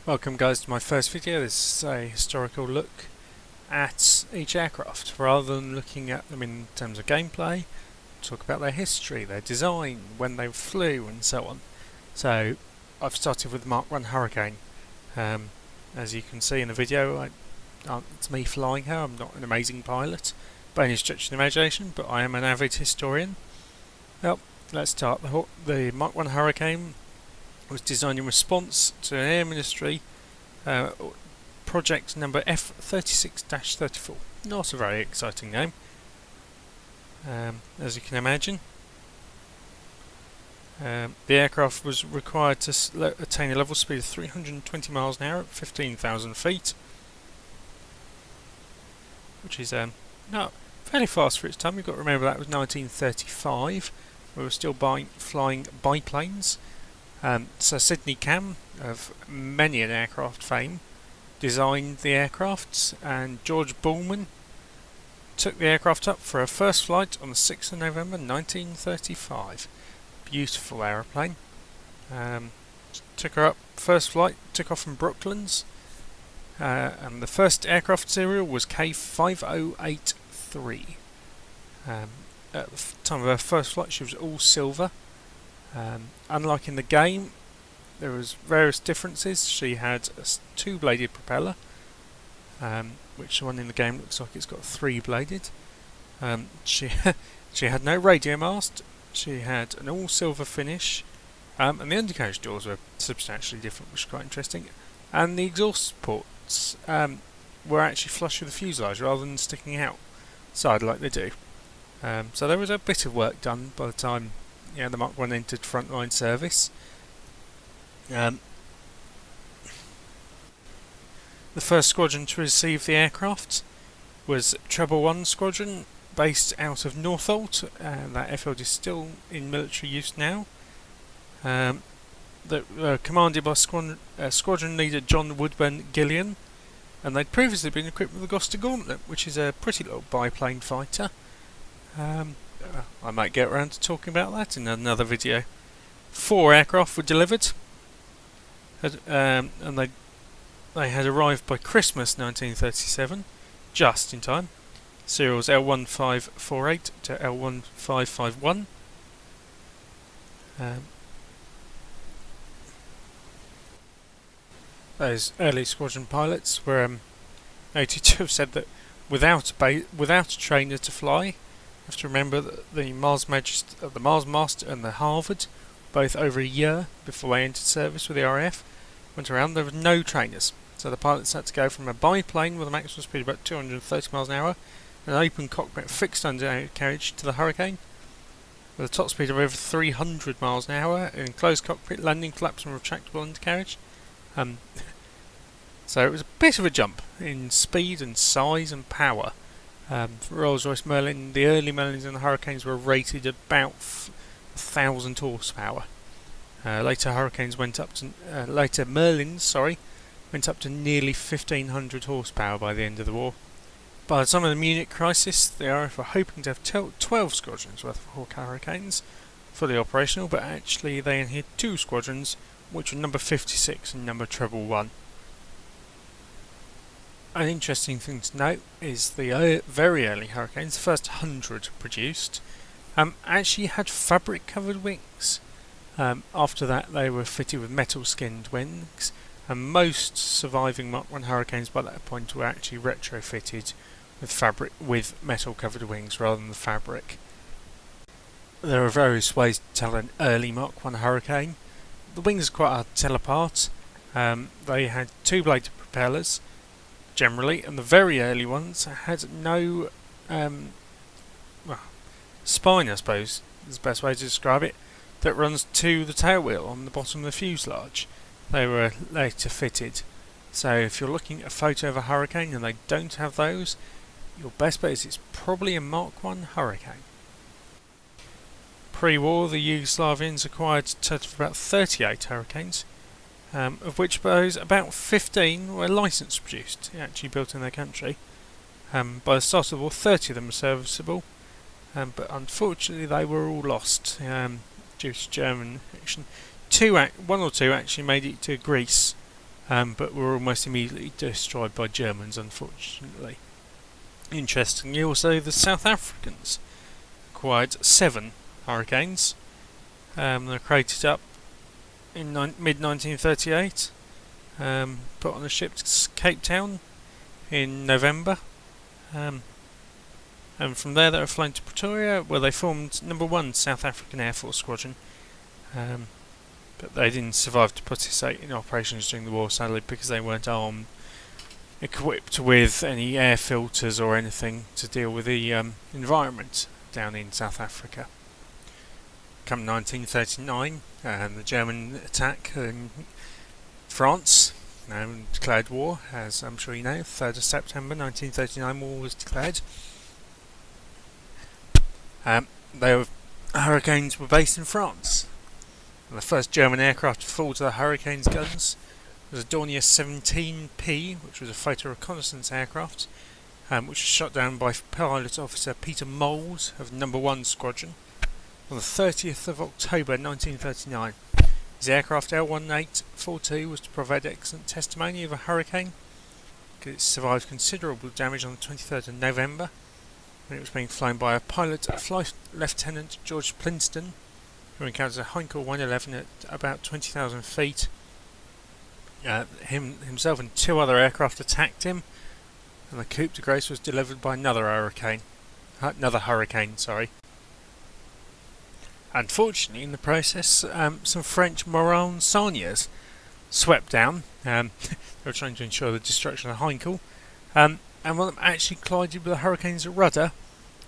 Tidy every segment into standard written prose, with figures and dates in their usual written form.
Welcome guys to my first video. This is a historical look at each aircraft. Rather than looking at them in terms of gameplay, talk about their history, their design, when they flew and so on. So I've started with the Mark 1 Hurricane. As you can see in the video, it's me flying her. I'm not an amazing pilot by any stretch of the imagination, but I am an avid historian. Well, let's start. The Mark 1 Hurricane was designed in response to an Air Ministry project number F36-34. Not a very exciting name, as you can imagine. The aircraft was required to attain a level speed of 320 miles an hour at 15,000 feet, which is not fairly fast for its time. You've got to remember that was 1935. We were still flying biplanes. Sir Sidney Cam, of many an aircraft fame, designed the aircraft, and George Bullman took the aircraft up for a first flight on the 6th of November 1935. Beautiful aeroplane. Took her up, first flight, took off from Brooklands, and the first aircraft serial was K5083. At the time of her first flight she was all silver. Unlike in the game, there was various differences. She had a two-bladed propeller, which the one in the game looks like it's got three-bladed. She had no radio mast. She had an all-silver finish, and the undercarriage doors were substantially different, which is quite interesting. And the exhaust ports were actually flush with the fuselage rather than sticking outside like they do. So there was a bit of work done by the time the Mark 1 entered frontline service. The first squadron to receive the aircraft was Treble 1 Squadron, based out of Northolt. That airfield is still in military use now. Commanded by squadron leader John Woodburn Gillian, and they'd previously been equipped with the Gloucester Gauntlet, which is a pretty little biplane fighter. I might get around to talking about that in another video. 4 aircraft were delivered, and they had arrived by Christmas 1937, just in time. Serials L1548 to L1551. Those early squadron pilots were noted to have said that without a trainer to fly. You have to remember that the Mars Master and the Harvard, both over a year before they entered service with the RAF, went around. There were no trainers, so the pilots had to go from a biplane with a maximum speed of about 230 miles an hour, an open cockpit fixed undercarriage, to the Hurricane with a top speed of over 300 miles an hour, an enclosed cockpit, landing flaps and retractable undercarriage. So it was a bit of a jump in speed and size and power. Rolls-Royce Merlin, the early Merlins and the Hurricanes were rated about 1,000 horsepower. Later Merlins went up to nearly 1,500 horsepower by the end of the war. By the time of the Munich crisis, the RAF were hoping to have 12 squadrons worth of Hawker Hurricanes fully operational, but actually they only had 2 squadrons, which were number 56 and number Treble 1. An interesting thing to note is the very early Hurricanes, the first 100 produced, actually had fabric covered wings. After that they were fitted with metal skinned wings, and most surviving Mark 1 Hurricanes by that point were actually retrofitted with metal covered wings rather than the fabric. There are various ways to tell an early Mark 1 Hurricane. The wings are quite hard to tell apart. They had 2-bladed propellers generally, and the very early ones had no spine, I suppose is the best way to describe it, that runs to the tailwheel on the bottom of the fuselage. They were later fitted. So if you're looking at a photo of a Hurricane and they don't have those, your best bet is it's probably a Mark 1 Hurricane. Pre-war, the Yugoslavians acquired a total of about 38 Hurricanes, of which about 15 were licence produced, actually built in their country. By the start of the war, 30 of them were serviceable, but unfortunately they were all lost due to German action. One or two actually made it to Greece but were almost immediately destroyed by Germans, unfortunately. Interestingly, also the South Africans acquired 7 Hurricanes. They're created up in mid-1938, put on a ship to Cape Town in November, and from there they were flown to Pretoria, where they formed number 1 South African Air Force Squadron, but they didn't survive to participate in operations during the war, sadly, because they weren't armed, equipped with any air filters or anything to deal with the environment down in South Africa. Come 1939, the German attack in France declared war, as I'm sure you know. 3rd of September 1939, war was declared. Hurricanes were based in France. And the first German aircraft to fall to the Hurricane's guns was a Dornier 17P, which was a photo reconnaissance aircraft, which was shot down by pilot officer Peter Moles of number 1 Squadron on the 30th of October 1939. His aircraft L-1842 was to provide excellent testimony of a Hurricane, because it survived considerable damage on the 23rd of November when it was being flown by a pilot, Flight Lieutenant George Plinston, who encountered a Heinkel 111 at about 20,000 feet. Himself and 2 other aircraft attacked him, and the coup de grace was delivered by another hurricane. Unfortunately, in the process, some French Morane Sauniers swept down. They were trying to ensure the destruction of Heinkel, and one of them actually collided with the Hurricane's rudder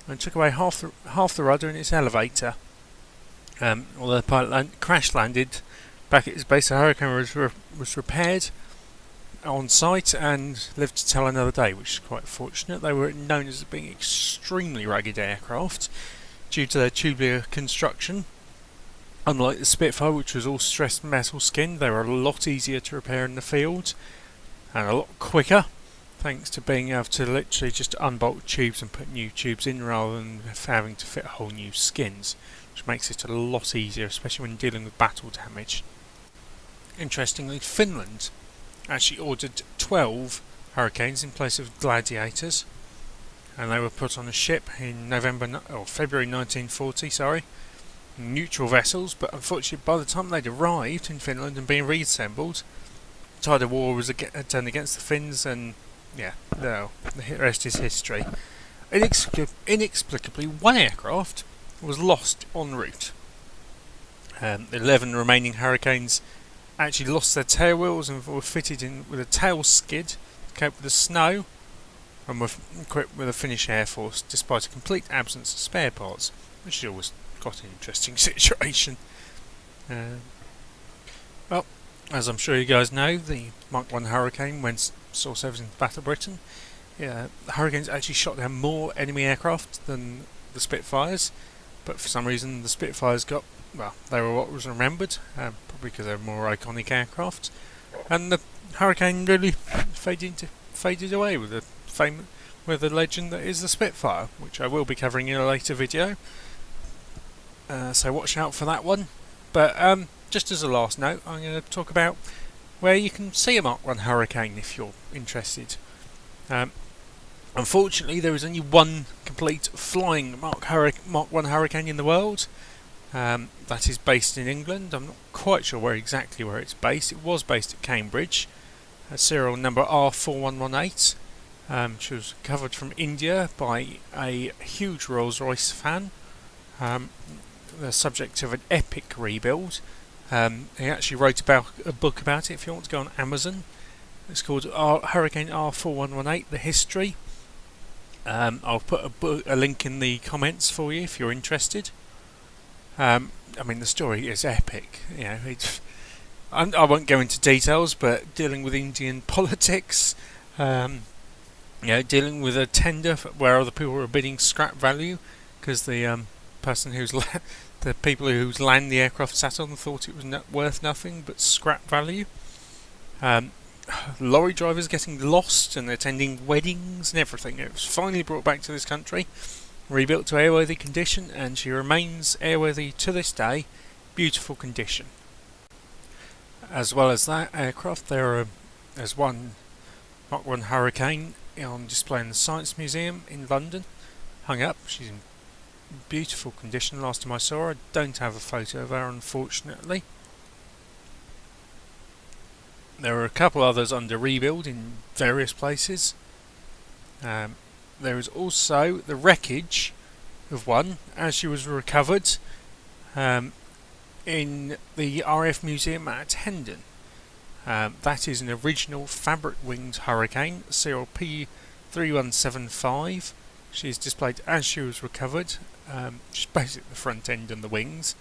and took away half the rudder in its elevator. Although the pilot crash landed back at its base, the Hurricane was repaired on site and lived to tell another day, which is quite fortunate. They were known as being extremely rugged aircraft due to their tubular construction. Unlike the Spitfire, which was all stressed metal skinned, they were a lot easier to repair in the field and a lot quicker, thanks to being able to literally just unbolt tubes and put new tubes in rather than having to fit whole new skins, which makes it a lot easier, especially when dealing with battle damage. Interestingly, Finland actually ordered 12 Hurricanes in place of Gladiators, and they were put on a ship in February 1940, neutral vessels, but unfortunately by the time they'd arrived in Finland and been reassembled, the tide of war was turned against the Finns, and the rest is history. Inexplicably, 1 aircraft was lost en route. 11 remaining Hurricanes actually lost their tail wheels and were fitted in with a tail skid to cope with the snow, and were equipped with a Finnish Air Force despite a complete absence of spare parts, which is always quite an interesting situation. Well, as I'm sure you guys know, the Mark 1 Hurricane, when saw service in Battle Britain, the Hurricanes actually shot down more enemy aircraft than the Spitfires, but for some reason the Spitfires they were what was remembered, probably because they were more iconic aircraft, and the Hurricane really faded away with the legend that is the Spitfire, which I will be covering in a later video, so watch out for that one. But just as a last note, I'm going to talk about where you can see a Mark 1 Hurricane if you're interested. Unfortunately, there is only one complete flying Mark 1 Hurricane in the world. That is based in England. I'm not quite sure exactly where it's based. It was based at Cambridge, serial number R4118. She was covered from India by a huge Rolls-Royce fan. The subject of an epic rebuild. He actually wrote a book about it if you want to go on Amazon. It's called Hurricane R4118, The History. I'll put a link in the comments for you if you're interested. I mean, the story is epic. I won't go into details, but dealing with Indian politics, dealing with a tender where other people were bidding scrap value because the person the people whose land the aircraft sat on thought it was worth nothing but scrap value. Lorry drivers getting lost and attending weddings and everything. It was finally brought back to this country, rebuilt to airworthy condition, and she remains airworthy to this day. Beautiful condition. As well as that aircraft, there are There's one Mark 1 Hurricane on display in the Science Museum in London, hung up. She's in beautiful condition last time I saw her. I don't have a photo of her, unfortunately. There are a couple others under rebuild in various places. There is also the wreckage of one as she was recovered in the RAF Museum at Hendon. That is an original fabric-winged Hurricane, CLP 3175. She is displayed as she was recovered, just basically the front end and the wings.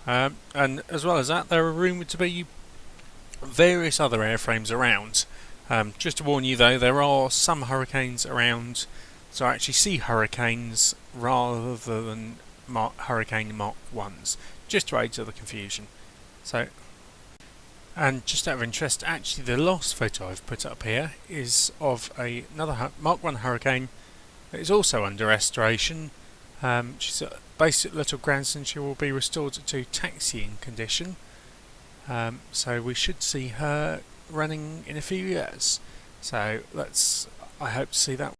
And as well as that, there are rumoured to be various other airframes around. Just to warn you though, there are some Hurricanes around, so I actually see Hurricanes rather than Hurricane Mark 1s, just to aid to the confusion. So, and just out of interest, actually the last photo I've put up here is of another Mark 1 Hurricane that is also under restoration. She's a basic little grandson. She will be restored to taxiing condition, so we should see her running in a few years. So I hope to see that